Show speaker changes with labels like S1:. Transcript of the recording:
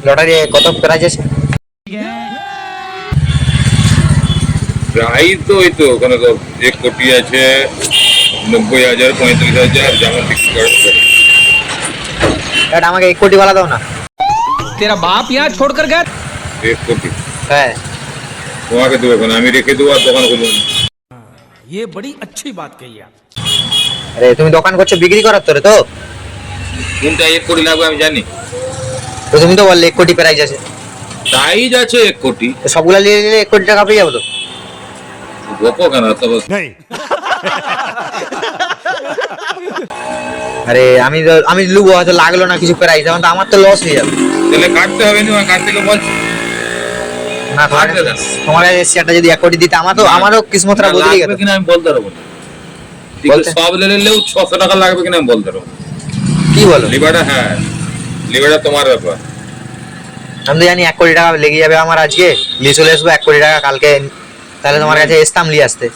S1: Lottery কত prize আছে?
S2: Price তো ওই তো ওখানে তো 1 কোটি আছে, 90,000, 35,000, যেমন বিক্রি করে।
S1: এটা আমাকে 1 কোটি वाला দাও না।
S3: तेरा बाप यहाँ छोड़कर गया।
S2: 1 কোটি
S1: হ্যাঁ
S2: তোমাকে দেবো, এখন আমি রেখে দেবো আর দোকান খুলবো না।
S3: ये बड़ी अच्छी बात कही आप।
S1: আরে তুমি দোকান করছো বিক্রি করার তোরে তো?
S2: কোনটা 1 কোটি লাগবে আমি জানি।
S1: তো তুমি তো বললে 1 কোটি প্রাইজ আছে।
S2: প্রাইস আছে 1 কোটি।
S1: তো সবগুলা নিয়ে নিলে 1 কোটি টাকা পেয়ে যাবো তো।
S2: গোপো কেন তো?
S1: আরে আমি লুবো, হয়তো লাগলো না কিছু প্রাইজ, তখন তো আমার তো লস হয়ে যাবে।
S2: তাহলে কাটতে হবে না, কাটতে গেলে বলছি
S1: না তোমার শেয়ারটা যদি 1 কোটি দিতে আমারও কিসমতটা বদলে গেল।
S2: কিনা আমি বলতে পারবো না। সব নিলেও 600 টাকা লাগবে কিনা আমি বলতে পারবো।
S1: কি বলো?
S2: লিবারটা, হ্যাঁ লিবারটা তোমার ব্যাপার।
S1: আমি তো জানি 1 কোটি টাকা লেগে যাবে আমার, আজকে নিয়ে চলে আসবো 1 কোটি টাকা কালকে, তাহলে তোমার কাছে আসতাম নিয়ে আসতে।